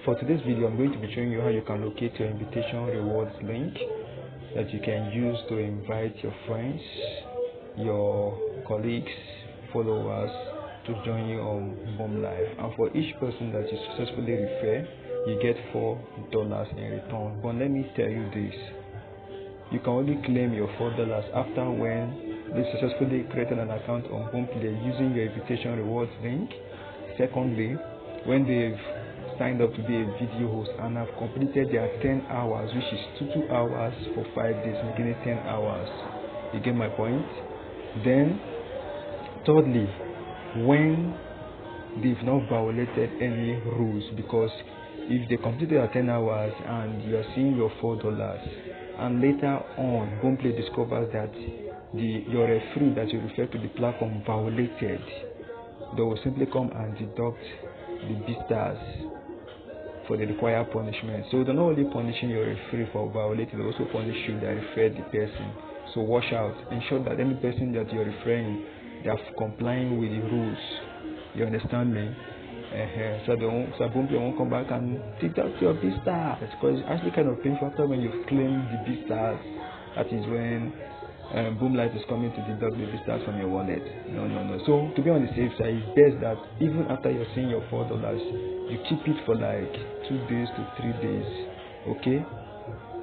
For today's video, I'm going to be showing you how you can locate your invitation rewards link that you can use to invite your friends, your colleagues, followers to join you on BoomLive. And for each person that you successfully refer, you get $4 in return. But let me tell you this, you can only claim your $4 after when they successfully created an account on Boomplay using your invitation rewards link. Secondly, when they've signed up to be a video host and have completed their 10 hours, which is 2 hours for 5 days, making it 10 hours. You get my point? Then, thirdly, when they've not violated any rules, because if they completed their 10 hours and you are seeing your $4, and later on Boomplay discovers that your referee that you refer to the platform violated, they will simply come and deduct the B-stars for the required punishment. So they're not only punishing your referee for violating, they also punish you that referred the person. So watch out. Ensure that any person that you're referring, they are complying with the rules. You understand me? So Boomplay won't come back and deduct your B-stars, because it's actually kind of painful after when you've claimed the B-stars. That is when BoomLive is coming to deduct the B-stars from your wallet. No. So to be on the safe side, it's best that even after you're seeing your $4, you keep it for like 2 days to 3 days. Okay?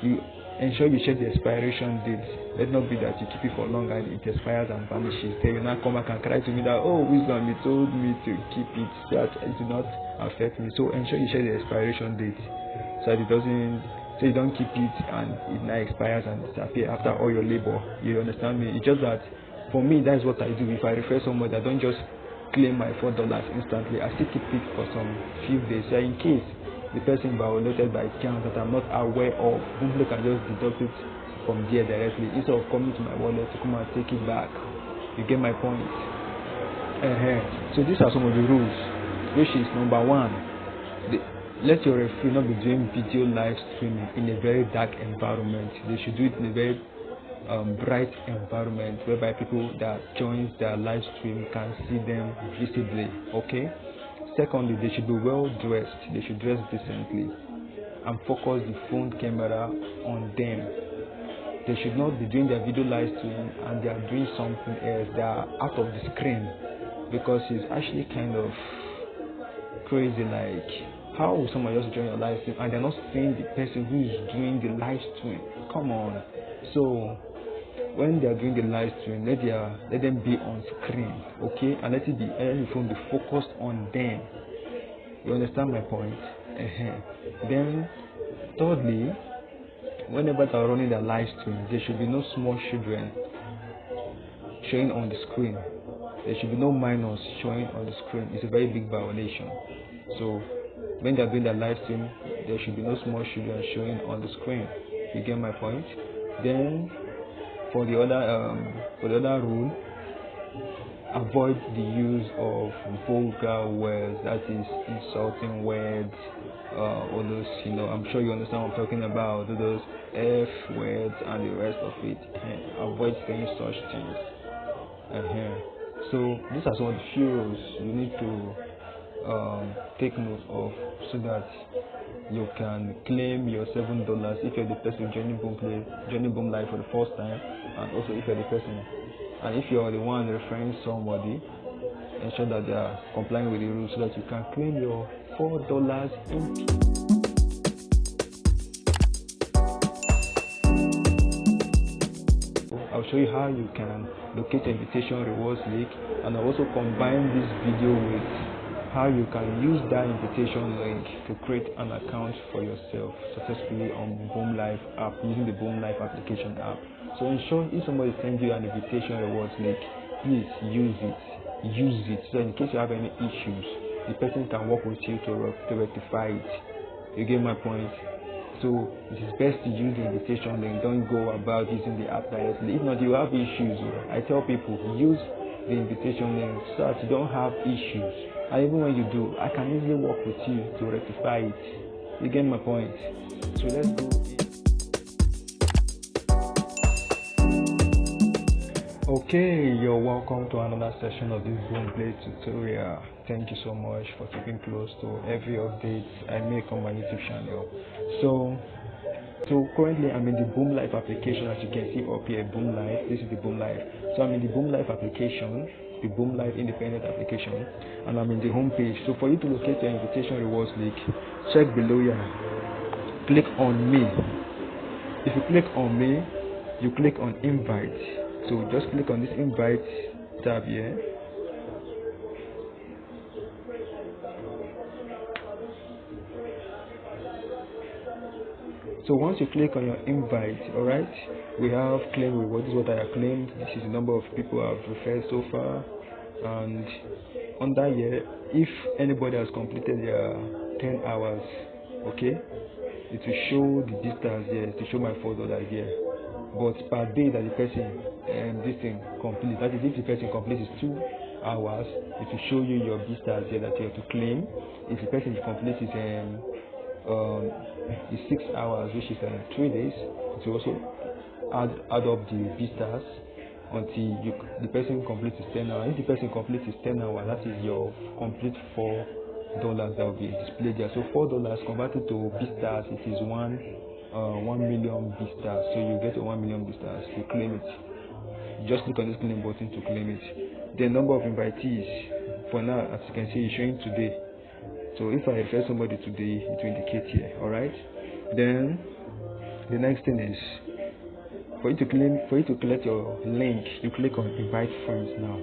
You ensure you check the expiration date. Let not be that you keep it for long and it expires and vanishes. Then you now come back and cry to me that, oh, wisdom, you told me to keep it so that it do not affect me. So ensure you check the expiration date so that it doesn't. So you don't keep it and it now expires and disappear after all your labor. You understand me? It's just that for me, that's what I do. If I refer somebody, I don't just claim my $4 instantly. I still keep it for some few days. So in case the person violated by chance that I'm not aware of, Boomplay can just deduct it from there directly instead of coming to my wallet to come and take it back. You get my point? So these are some of the rules, which is number one, let your referee not be doing video live streaming in a very dark environment. They should do it in a very bright environment whereby people that joins their live stream can see them visibly. Okay. Secondly, they should be well dressed. They should dress decently and focus the phone camera on them. They should not be doing their video live stream and they are doing something else. They are out of the screen, because it's actually kind of crazy. Like, how will someone just join your live stream and they're not seeing the person who is doing the live stream? Come on. So when they are doing the live stream, let them be on screen, okay? And let the phone be focused on them. You understand my point? Then thirdly, whenever they are running their live stream, there should be no small children showing on the screen. There should be no minors showing on the screen. It's a very big violation. So when they are doing their live stream, there should be no small children showing on the screen. You get my point? Then for the other rule, avoid the use of vulgar words, that is insulting words, all those, I'm sure you understand what I'm talking about, those F words and the rest of it. Avoid saying such things. So these are some of the few rules you need to take note of so that you can claim your $7 if you're the person joining BoomLive for the first time, and also if you're the person, and if you're the one referring somebody, ensure that they are complying with the rules so that you can claim your $4 I'll show you how you can locate your invitation rewards link, and I'll also combine this video with how you can use that invitation link to create an account for yourself successfully on BoomLive app using the BoomLive application app. So ensure if somebody sends you an invitation rewards link, please use it so in case you have any issues, the person can work with you to rectify it. You get my point? So it is best to use the invitation link. Don't go about using the app directly. If not, you have issues. I tell people, use the invitation link so that you don't have issues. And even when you do, I can easily work with you to rectify it. You get my point? So let's go. Okay, you're welcome to another session of this Boomplay tutorial. thank you so much for keeping close to every update I make on my YouTube channel. So currently I'm in the BoomLive application. As you can see up here, BoomLive. This is the BoomLive. So I'm in the BoomLive application, the BoomLive independent application, and I'm in the home page. So for you to locate your invitation rewards link, check below here. Click on me. If you click on me, you click on invite. So just click on this invite tab here. So once you click on your invite, alright, we have claim reward. This is what I have claimed. This is the number of people I've referred so far. And under here, if anybody has completed their 10 hours, okay, it will show the distance here, to show my $4 here. But per day that the person this thing completes, that is, if the person completes 2 hours, it will show you your distance here that you have to claim. If the person completes is 6 hours, which is 3 days, it will also add up the vistas until the person completes 10 hours. If the person completes 10 hours, that is your complete $4 that will be displayed there. So $4 converted to vistas, it is 1 million vistas. So you get 1 million vistas to claim it. Just click on this claim button to claim it. The number of invitees for now, as you can see, is showing today. So if I refer somebody today, it will indicate here. Alright. Then the next thing is for you to collect your link, you click on invite friends now.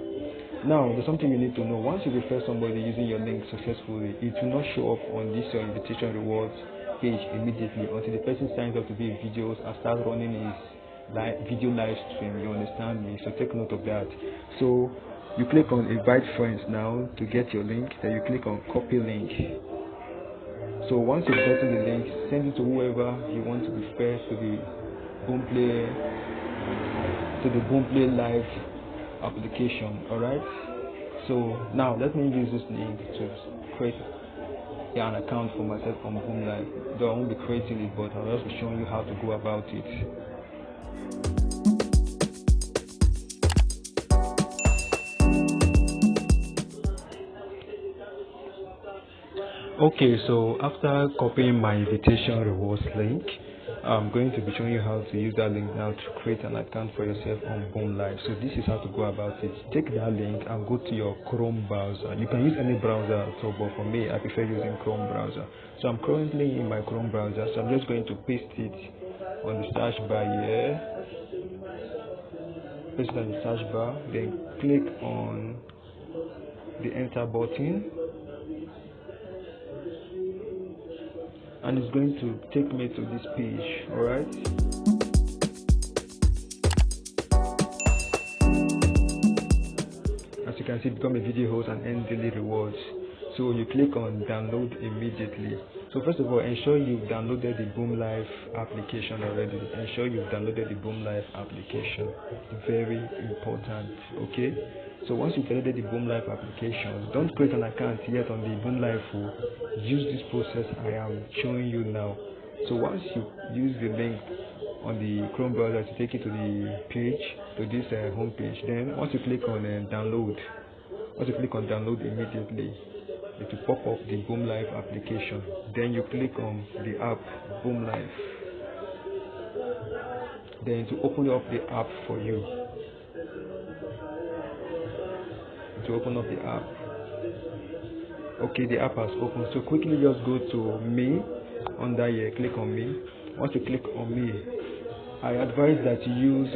Now there's something you need to know. Once you refer somebody using your link successfully, it will not show up on this your invitation rewards page immediately until the person signs up to be in videos and starts running his video live stream. You understand me? So take note of that. So you click on invite friends now to get your link, then you click on copy link. So once you've gotten the link, send it to whoever you want to refer to the Boomplay live application. Alright. So now let me use this link to create an account for myself on BoomLive. Though I won't be creating it, but I'll just be showing you how to go about it. Okay, so after copying my invitation rewards link, I'm going to be showing you how to use that link now to create an account for yourself on BoomLive. So this is how to go about it. Take that link and go to your Chrome browser. You can use any browser at all, but for me, I prefer using Chrome browser. So I'm currently in my Chrome browser, so I'm just going to paste it on the search bar here. Paste it on the search bar, then click on the enter button. And it's going to take me to this page. Alright. As you can see, become a video host and earn daily rewards. So you click on download immediately. So first of all, ensure you've downloaded the BoomLive application already. Ensure you've downloaded the BoomLive application. Very important. Okay. So once you've downloaded the BoomLive application, don't create an account yet on the BoomLive. Use this process I am showing you now. So once you use the link on the Chrome browser to take you to the page, to this home page, then once you click on download, immediately, it will pop up the BoomLive application. Then you click on the app BoomLive. Then to open up the app for you. To open up the app. Okay, the app has opened. So quickly just go to me under here, click on me. Once you click on me, I advise that you use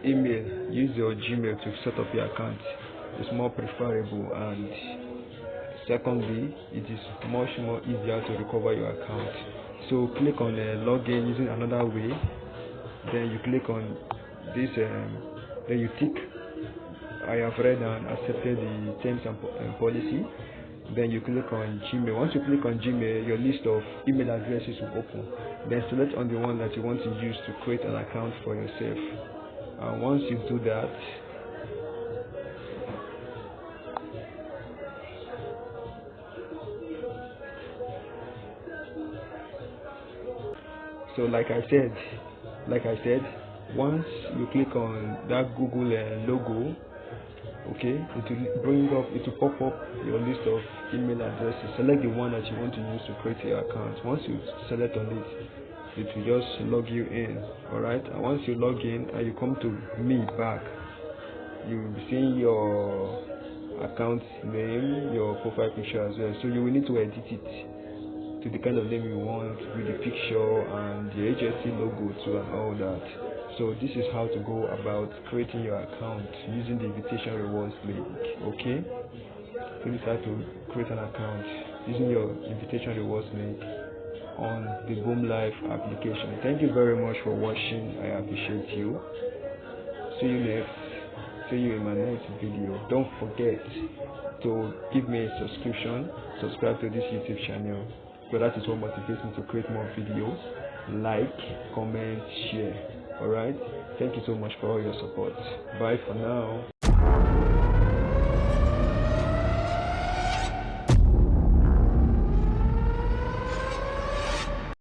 email, use your Gmail to set up your account. It's more preferable, and secondly, it is much more easier to recover your account. So click on login using another way. Then you click on this, then you tick I have read and accepted the terms and policy. Then you click on Gmail. Once you click on Gmail, your list of email addresses will open. Then select on the one that you want to use to create an account for yourself. And once you do that, so like I said, once you click on that Google logo, Okay, it will bring up, it will pop up your list of email addresses. Select the one that you want to use to create your account. Once you select on it will just log you in. Alright, and once you log in and you come to me back, you will be seeing your account name, your profile picture as well. So you will need to edit it to the kind of name you want, with the picture and the HSC logo too and all that. So this is how to go about creating your account using the invitation rewards link. Okay, so this is how to create an account using your invitation rewards link on the BoomLive application. Thank you very much for watching. I appreciate you. See you next. See you in my next video. Don't forget to give me a subscription. Subscribe to this YouTube channel, because that is what motivates me to create more videos. Like, comment, share. Alright, thank you so much for all your support. Bye for now.